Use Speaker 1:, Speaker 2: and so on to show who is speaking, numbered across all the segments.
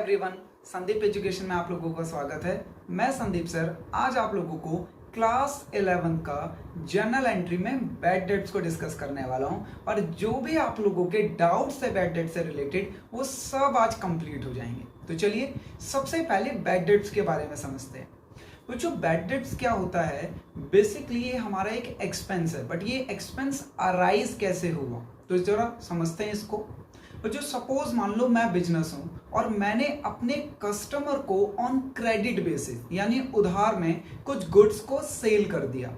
Speaker 1: Everyone, Sandeep education में आप लोगों का स्वागत है। मैं संदीप सर आज आप लोगों को क्लास 11 का जर्नल एंट्री में बैड डेट्स को डिस्कस करने वाला हूं और जो भी आप लोगों के डाउट्स है बैड डेट से रिलेटेड वो सब आज कंप्लीट हो जाएंगे। तो चलिए सबसे पहले बैड डेट्स के बारे में समझते हैं। तो जो बैड डेट्स क्या होता है, बेसिकली ये हमारा एक एक्सपेंस है, बट ये एक्सपेंस अराइज कैसे हुआ तो जरा समझते हैं इसको। तो जो सपोज मान लो मैं बिजनेस हूं और मैंने अपने कस्टमर को ऑन क्रेडिट बेसिस यानी उधार में कुछ गुड्स को सेल कर दिया।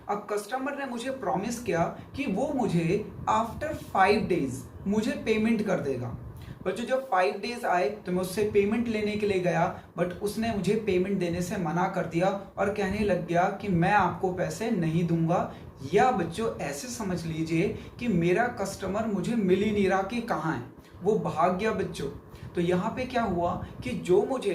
Speaker 1: अब कस्टमर ने मुझे प्रॉमिस किया कि वो मुझे आफ्टर 5 डेज मुझे पेमेंट कर देगा। बच्चों जब 5 डेज आए तो मैं उससे पेमेंट लेने के लिए गया, बट उसने मुझे पेमेंट देने से मना कर दिया और कहने लग गया कि मैं आपको पैसे नहीं दूंगा। या बच्चों ऐसे समझ लीजिए कि मेरा कस्टमर मुझे मिल ही नहीं रहा कि कहाँ है, वो भाग गया बच्चों। तो यहाँ पे क्या हुआ कि जो मुझे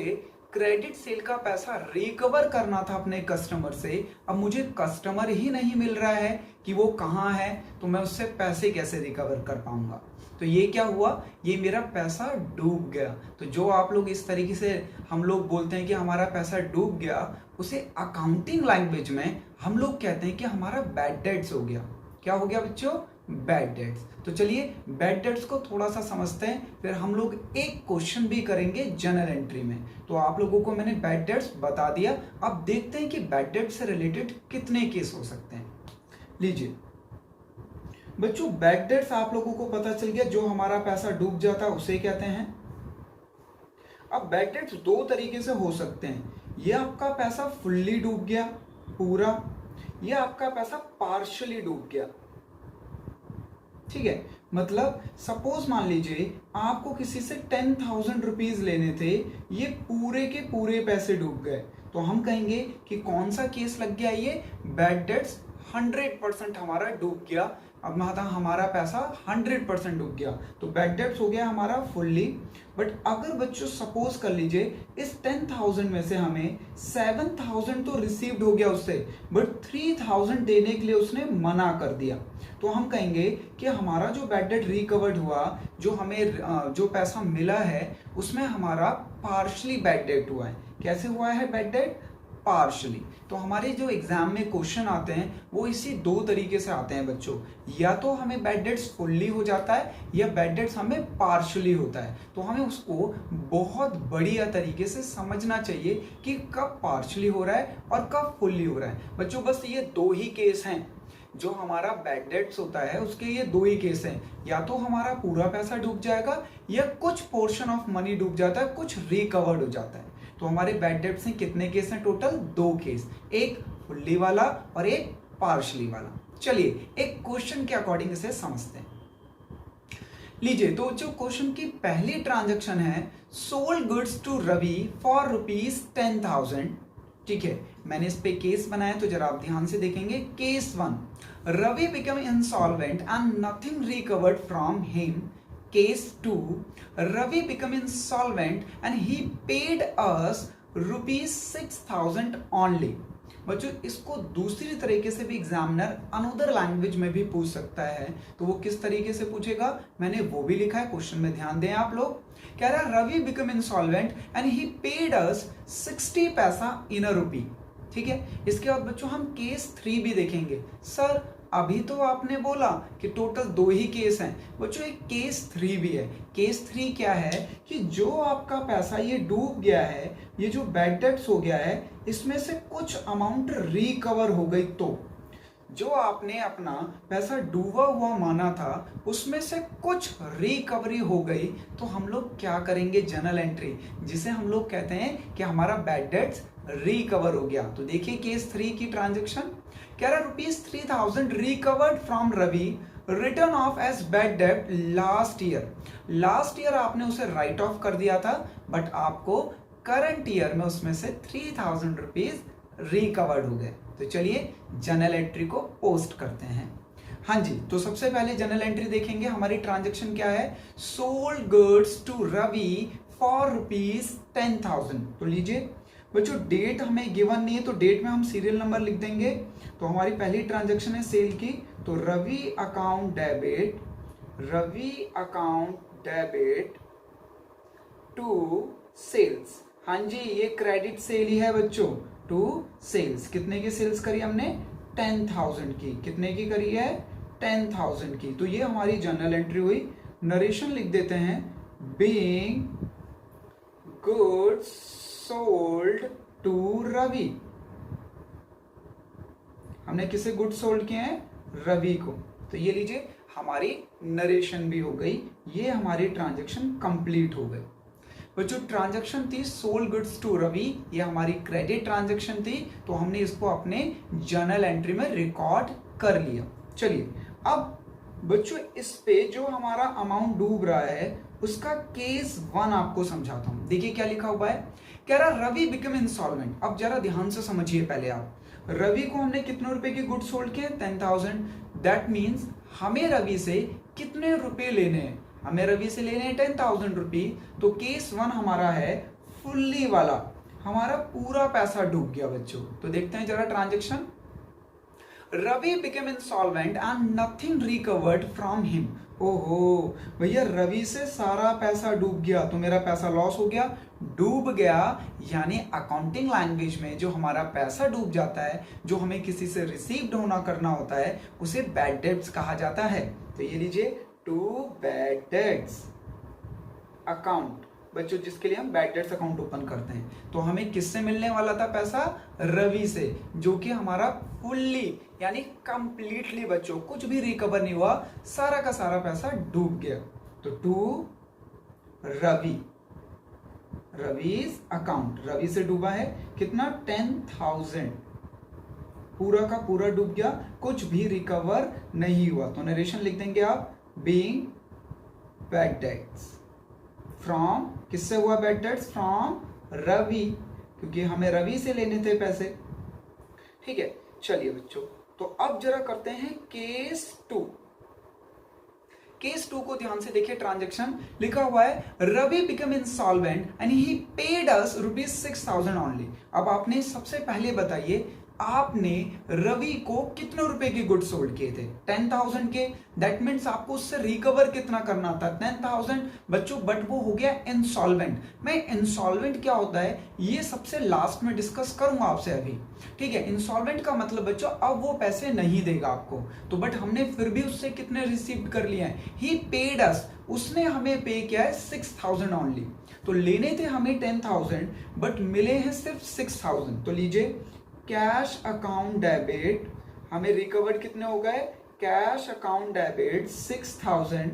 Speaker 1: क्रेडिट सेल का पैसा रिकवर करना था अपने कस्टमर से, अब मुझे कस्टमर ही नहीं मिल रहा है कि वो कहाँ है, तो मैं उससे पैसे कैसे रिकवर कर पाऊंगा। तो ये क्या हुआ, ये मेरा पैसा डूब गया। तो जो आप लोग इस तरीके से हम लोग बोलते हैं कि हमारा पैसा डूब गया, उसे अकाउंटिंग लैंग्वेज में हम लोग कहते हैं कि हमारा बैड डेट्स हो गया। क्या हो गया बच्चों? Bad debts. तो चलिए बैड डेट्स को थोड़ा सा समझते हैं, फिर हम लोग एक क्वेश्चन भी करेंगे जर्नल एंट्री में। तो आप लोगों को मैंने बैड डेट्स बता दिया, अब देखते हैं कि बैड डेट से रिलेटेड कितने केस हो सकते हैं। लीजिए बच्चों, बैड डेट्स आप लोगों को पता चल गया, जो हमारा पैसा डूब जाता है उसे कहते हैं। अब बैड डेट्स दो तरीके से हो सकते हैं, ये आपका पैसा फुल्ली डूब गया पूरा, ये आपका पैसा पार्शियली डूब गया। ठीक है, मतलब सपोज मान लीजिए आपको किसी से 10,000 रुपीज लेने थे, ये पूरे के पूरे पैसे डूब गए, तो हम कहेंगे कि कौन सा केस लग गया, ये बैड डेट्स 100% हमारा डूब गया। अब हमारा पैसा 100% डूब गया, तो बैड डेट्स हो गया हमारा फुल्ली। बट अगर बच्चों सपोज कर लीजिए इस 10,000 में से हमें 7,000 तो रिसीव्ड हो गया उससे, बट 3,000 देने के लिए उसने मना कर दिया, तो हम कहेंगे कि हमारा जो बैड डेट रिकवर्ड हुआ, जो हमें जो पैसा मिला है उसमें हमारा पार्शली बैड डेट हुआ है। कैसे हुआ है बैड डेट? पार्शली। तो हमारे जो एग्जाम में क्वेश्चन आते हैं वो इसी दो तरीके से आते हैं बच्चों, या तो हमें बैड डेट्स फुल्ली हो जाता है या बैड डेट्स हमें पार्शली होता है। तो हमें उसको बहुत बढ़िया तरीके से समझना चाहिए कि कब पार्शली हो रहा है और कब फुल्ली हो रहा है। बच्चों बस ये दो ही केस हैं, जो हमारा बैड डेट्स होता है उसके ये दो ही केस हैं, या तो हमारा पूरा पैसा डूब जाएगा या कुछ पोर्शन ऑफ मनी डूब जाता है, कुछ रिकवर्ड हो जाता है। तो हमारे बैड डेट्स में कितने केस हैं? टोटल 2 केस, एक फुल्ली वाला और एक पार्शली वाला। चलिए एक क्वेश्चन के अकॉर्डिंग इसे समझते हैं। लीजिए, तो जो क्वेश्चन की पहली ट्रांजैक्शन है, sold goods to Ravi for ₹10,000। ठीक है, मैंने इस पे केस बनाया, तो जरा आप ध्यान से देखेंगे। Case 1, Ravi become insolvent and nothing recovered from him. Case 2, Ravi became insolvent and he paid us ₹6,000 only। बच्चों इसको दूसरी तरीके से भी एग्जामिनर अनदर लैंग्वेज में भी पूछ सकता है, तो वो किस तरीके से पूछेगा मैंने वो भी लिखा है क्वेश्चन में, ध्यान दें आप लोग। कह रहा है Ravi become insolvent and he paid us 60 paisa इन अ रुपी। ठीक है, इसके बाद बच्चों हम केस 3 भी देखेंगे। सर अभी तो आपने बोला कि टोटल 2 ही केस हैं, बच्चों एक केस 3 भी है। केस 3 क्या है कि जो आपका पैसा ये डूब गया है, ये जो बैड डेट्स हो गया है, इसमें से कुछ अमाउंट रिकवर हो गई, तो जो आपने अपना पैसा डूबा हुआ माना था उसमें से कुछ रिकवरी हो गई, तो हम लोग क्या करेंगे? जर्नल एंट्री, जिसे हम लोग कहते हैं कि हमारा बैड डेट्स रिकवर हो गया। तो देखिए केस 3 की ट्रांजैक्शन, कह रहा ₹3,000 recovered from Ravi, return of as bad debt last year. Last year आपने उसे राइट ऑफ कर दिया था, बट आपको करंट ईयर में उसमें से 3,000 रुपीज रिकवर्ड हो गए। तो चलिए जर्नल एंट्री को पोस्ट करते हैं। हाँ जी, तो सबसे पहले जर्नल एंट्री देखेंगे। हमारी ट्रांजैक्शन क्या है? Sold goods to Ravi for ₹10,000। तो लीजिए बच्चों डेट हमें गिवन नहीं है, तो डेट में हम सीरियल नंबर लिख देंगे। तो हमारी पहली ट्रांजैक्शन है सेल की, तो Ravi account debit to sales. हाँ जी, ये क्रेडिट सेल ही है बच्चों, टू सेल्स। कितने की सेल्स करी हमने? 10,000 की। कितने की करी है? 10,000 की। तो ये हमारी जर्नल एंट्री हुई। नरेशन लिख देते हैं, being goods sold to Ravi. हमने किसे गुड सोल्ड किए हैं? रवि को। तो ये लीजिए हमारी नरेशन भी हो गई, ये हमारी ट्रांजैक्शन कंप्लीट हो गई। तो जो ट्रांजैक्शन थी सोल्ड गुड्स टू रवि, ये हमारी क्रेडिट ट्रांजैक्शन थी, तो हमने इसको अपने जर्नल एंट्री में रिकॉर्ड कर लिया। चलिए अब बच्चों इस पे जो हमारा अमाउंट डूब रहा है उसका केस 1 आपको समझाता हूं। देखिए क्या लिखा हुआ है, कह रहा रवि बिकम इंसॉल्वेंट। अब जरा ध्यान से समझिए पहले आप, रवि को हमने कितने रुपए की गुड्स सोल्ड किए? 10,000। दैट मीन्स हमें रवि से कितने रुपए लेने हैं? हमें रवि से लेने हैं 10,000 रुपये। तो केस 1 हमारा है फुल्ली वाला, हमारा पूरा पैसा डूब गया बच्चों। तो देखते हैं जरा transaction. Ravi became insolvent and nothing recovered from him. ओहो भैया, रवि से सारा पैसा डूब गया, तो मेरा पैसा लॉस हो गया, डूब गया। यानी अकाउंटिंग लैंग्वेज में जो हमारा पैसा डूब जाता है, जो हमें किसी से रिसीव्ड होना करना होता है, उसे बैड डेट्स कहा जाता है। तो ये लीजिए, टू बैड डेट्स अकाउंट बच्चों, जिसके लिए हम बैड डेट्स अकाउंट ओपन करते हैं। तो हमें किससे मिलने वाला था पैसा? रवि से, जो कि हमारा फुल्ली यानी कंप्लीटली बच्चों कुछ भी रिकवर नहीं हुआ, सारा का सारा पैसा डूब गया। तो टू रवि, रवि's अकाउंट, रवि से डूबा है कितना? 10,000, पूरा का पूरा डूब गया, कुछ भी रिकवर नहीं हुआ। तो नरेशन लिख देंगे आप, बीइंग बैड डेट्स फ्रॉम, किससे हुआ बैड डेट्स? फ्रॉम रवि, क्योंकि हमें रवि से लेने थे पैसे। ठीक है, चलिए बच्चों, तो अब जरा करते हैं केस 2। केस 2 को ध्यान से देखिए, ट्रांजैक्शन लिखा हुआ है Ravi become insolvent and he paid us ₹6,000 only. अब आपने सबसे पहले बताइए, आपने रवि को कितने रुपए की गुड्स सोल्ड किए थे? 10,000 के। दैट मीन्स आपको उससे रिकवर कितना करना था? 10,000 बच्चों, बट वो हो गया इंसॉल्वेंट। मैं इंसॉल्वेंट क्या होता है ये सबसे लास्ट में डिस्कस करूंगा आपसे अभी। ठीक है, इंसॉल्वेंट का मतलब बच्चों अब वो पैसे नहीं देगा आपको, तो बट हमने फिर भी उससे कितने रिसीव कर लिए हैं? ही पेड अस, उसने हमें पे किया है 6,000 ओनली। तो लेने थे हमें 10,000 बट मिले हैं सिर्फ 6,000। तो लीजिए कैश अकाउंट डेबिट, हमें रिकवर्ड कितने हो गए? Cash account debit 6,000।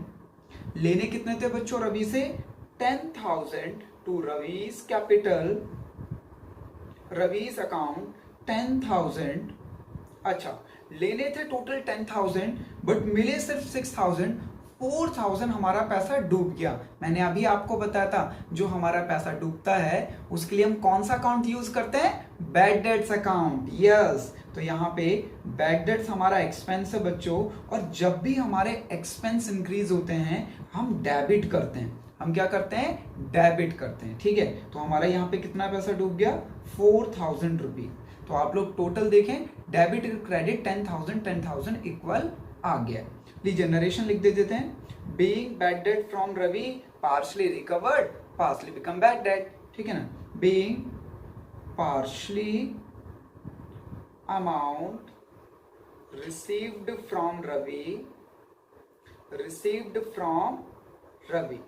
Speaker 1: लेने कितने थे बच्चों रवि से? 10,000 टू रवि's कैपिटल, रवि's अकाउंट 10,000। अच्छा, लेने थे टोटल 10,000 बट मिले सिर्फ 6,000। 4,000 हमारा पैसा डूब गया। मैंने अभी आपको बताया था जो हमारा पैसा डूबता है उसके लिए हम कौन सा अकाउंट यूज करते हैं? Bad debts account. यस, तो यहाँ पे बैड डेट्स हमारा एक्सपेंस है बच्चों, और जब भी हमारे एक्सपेंस इंक्रीज होते हैं हम डेबिट करते हैं। हम क्या करते हैं? डेबिट करते हैं। ठीक है, तो हमारा यहाँ पे कितना पैसा डूब गया? 4,000 रुपये। तो आप लोग टोटल देखें, डेबिट क्रेडिट 10,000 इक्वल आ गया। लीजिए नरेशन लिख देते हैं, being bad debt from Ravi partially recovered, partially become bad debt. ठीक है ना, being partially amount received from Ravi, received from Ravi.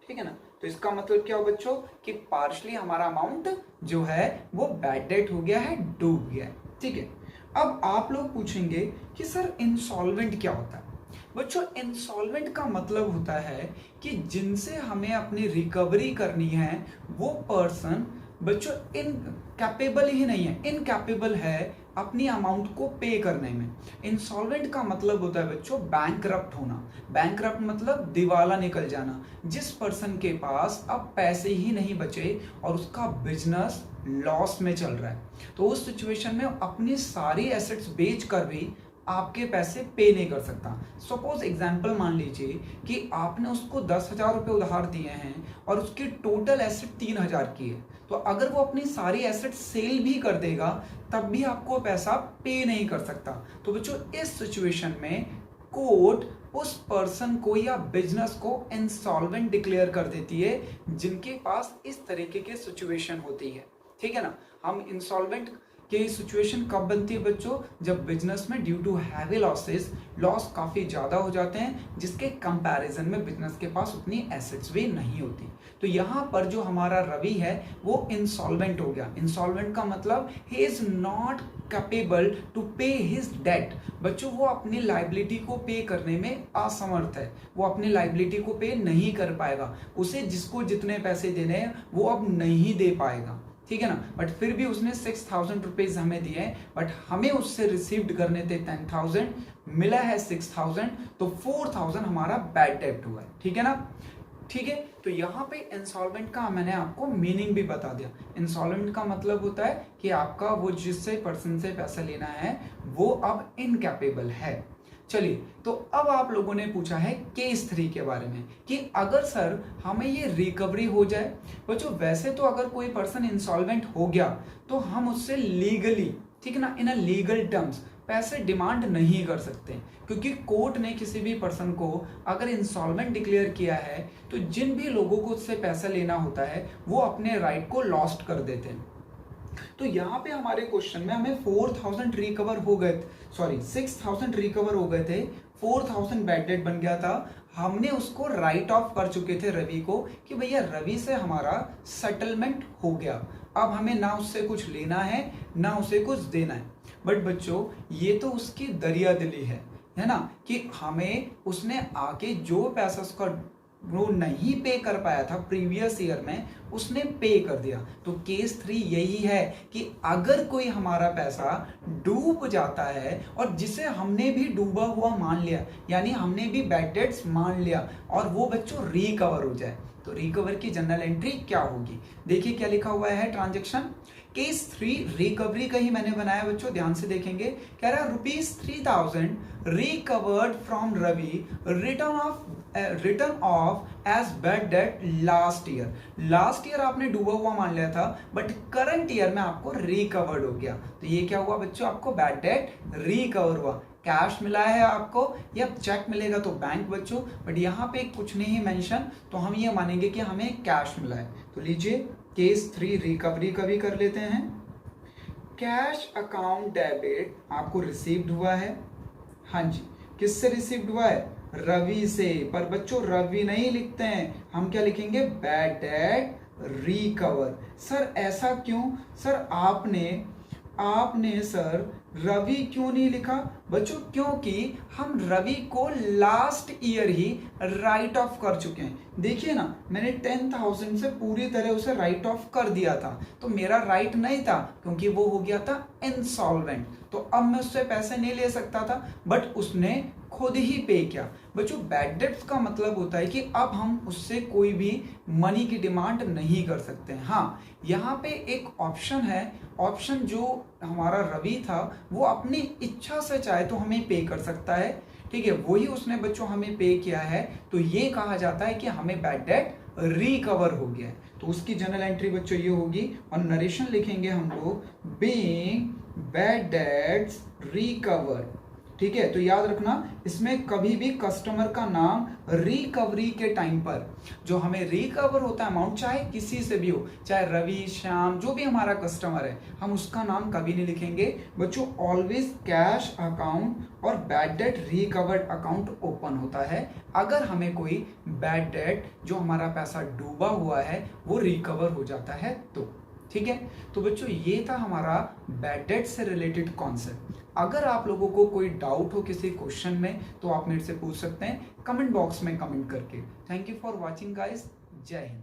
Speaker 1: ठीक है ना, तो इसका मतलब क्या हो बच्चों कि पार्शली हमारा अमाउंट जो है वो बैड डेट हो गया है, डूब गया है। ठीक है, अब आप लोग पूछेंगे कि सर इंसॉल्वेंट क्या होता है? बच्चों इंसॉल्वेंट का मतलब होता है कि जिनसे हमें अपनी रिकवरी करनी है वो पर्सन बच्चों इनकैपेबल ही नहीं है, इनकैपेबल है अपनी अमाउंट को पे करने में। इंसॉल्वेंट का मतलब होता है बच्चों बैंकरप्ट होना। बैंकरप्ट मतलब दिवाला निकल जाना, जिस पर्सन के पास अब पैसे ही नहीं बचे और उसका बिजनेस लॉस में चल रहा है, तो उस सिचुएशन में अपनी सारी एसेट्स बेच कर भी आपके पैसे पे नहीं कर सकता। सपोज एग्जांपल मान लीजिए कि आपने उसको 10,000 रुपये उधार दिए हैं और उसकी टोटल एसेट 3,000 की है, तो अगर वो अपनी सारी एसेट सेल भी कर देगा तब भी आपको पैसा पे नहीं कर सकता। तो बच्चों इस सिचुएशन में कोर्ट उस पर्सन को या बिजनेस को इंसॉल्वेंट डिक्लेयर कर देती है जिनके पास इस तरीके की सिचुएशन होती है। ठीक है ना। हम इंसॉल्वेंट की सिचुएशन कब बनती है बच्चों? जब बिजनेस में ड्यू टू हैवी लॉस काफी ज्यादा हो जाते हैं, जिसके कंपैरिजन में बिजनेस के पास उतनी एसेट्स भी नहीं होती। तो यहाँ पर जो हमारा रवि है वो इंसॉल्वेंट हो गया। इंसॉल्वेंट का मतलब ही is not capable to pay his debt. बच्चों वो अपनी लाइबिलिटी को पे करने में असमर्थ है, वो अपनी लाइबिलिटी को पे नहीं कर पाएगा। उसे जिसको जितने पैसे देने हैं वो अब नहीं दे पाएगा। ठीक है ना। बट फिर भी उसने 6,000 रुपीज हमें दिए, बट हमें उससे रिसीव्ड करने थे 10,000, मिला है 6,000, तो 4,000 हमारा बैड डेब्ट हुआ है। ठीक है ना। ठीक है। तो यहाँ पे इंसॉल्वेंट का मैंने आपको मीनिंग भी बता दिया। इंसॉल्वेंट का मतलब होता है कि आपका वो जिससे पर्सन से पैसा लेना है वो अब इनकैपेबल है। चलिए, तो अब आप लोगों ने पूछा है केस 3 के बारे में कि अगर सर हमें ये रिकवरी हो जाए। बच्चों वैसे तो अगर कोई पर्सन इंसॉल्वेंट हो गया तो हम उससे लीगली, ठीक है ना, इन अ लीगल टर्म्स पैसे डिमांड नहीं कर सकते, क्योंकि कोर्ट ने किसी भी पर्सन को अगर इंसॉल्वेंट डिक्लेयर किया है तो जिन भी लोगों को उससे पैसा लेना होता है वो अपने राइट को लॉस्ट कर देते हैं। तो यहाँ पे हमारे क्वेश्चन में हमें 4,000 रिकवर हो गए, सॉरी 6,000 रिकवर हो गए थे, 4,000 बैड डेट बन गया था। हमने उसको राइट ऑफ कर चुके थे रवि को कि भैया रवि से हमारा सेटलमेंट हो गया, अब हमें ना उससे कुछ लेना है ना उसे कुछ देना है। बट बच्चों ये तो उसकी दरिया दिली है ना, कि हमें उसने आके जो पैसा उसका वो नहीं पे कर पाया था प्रीवियस ईयर में उसने पे कर दिया। तो केस 3 यही है कि अगर कोई हमारा पैसा डूब जाता है और जिसे हमने भी डूबा हुआ मान लिया, यानी हमने भी बैड डेट्स मान लिया, और वो बच्चों रिकवर हो जाए, तो रिकवर की जनरल एंट्री क्या होगी? देखिए क्या लिखा हुआ है ट्रांजेक्शन। केस 3 रिकवरी का ही मैंने बनाया बच्चों, ध्यान से देखेंगे। कह रहा है ₹3,000 recovered from Ravi, return of as bad debt last year. Last year आपने डूबा हुआ मान लिया था, बट करंट ईयर में आपको रिकवर्ड हो गया। तो ये क्या हुआ बच्चों? आपको बैड डेट रिकवर हुआ। कैश मिला है आपको या चेक मिलेगा तो बैंक बच्चों, बट यहाँ पे कुछ नहीं मेंशन, तो हम ये मानेंगे कि हमें कैश मिला है। तो लीजिए केस 3 रिकवरी का भी कर लेते हैं। कैश अकाउंट डेबिट आपको रिसीव्ड हुआ है। हाँ जी, किससे रिसीव्ड हुआ है? रवि से। पर बच्चों रवि नहीं लिखते हैं, हम क्या लिखेंगे? Bad debt recover. सर ऐसा क्यों? सर आपने सर रवि क्यों नहीं लिखा? बच्चों क्योंकि हम रवि को last year he right of कर चुके हैं। देखिए ना, मैंने 10,000 से पूरी तरह उसे राइट ऑफ कर दिया था, तो मेरा राइट नहीं था क्योंकि वो हो गया था इंसॉल्वेंट। तो अब मैं उससे पैसे नहीं ले सकता था, बट उसने खुद ही पे किया। बच्चों बैड डेट्स का मतलब होता है कि अब हम उससे कोई भी मनी की डिमांड नहीं कर सकते। हाँ, यहाँ पे एक ऑप्शन है, ऑप्शन जो हमारा रवि था वो अपनी इच्छा से चाहे तो हमें पे कर सकता है। ठीक है, वही उसने बच्चों हमें पे किया है, तो ये कहा जाता है कि हमें बैड डेट रिकवर हो गया है। तो उसकी जनरल एंट्री बच्चों ये होगी, और नरेशन लिखेंगे हम लोग, बीइंग बैड डेट्स रिकवर। ठीक है, तो याद रखना इसमें कभी भी कस्टमर का नाम रिकवरी के टाइम पर जो हमें रिकवर होता है अमाउंट, चाहे किसी से भी हो, चाहे रवि, श्याम, जो भी हमारा कस्टमर है, हम उसका नाम कभी नहीं लिखेंगे बच्चों। ऑलवेज कैश अकाउंट और bad debt recovered account open होता है अगर हमें कोई बैड डेट जो हमारा पैसा डूबा हुआ है वो रिकवर हो जाता है तो। ठीक है, तो बच्चों ये था हमारा बैड डेट से रिलेटेड कॉन्सेप्ट। अगर आप लोगों को कोई डाउट हो किसी क्वेश्चन में तो आप मेरे से पूछ सकते हैं कमेंट बॉक्स में कमेंट करके। Thank you for watching guys, जय हिंद।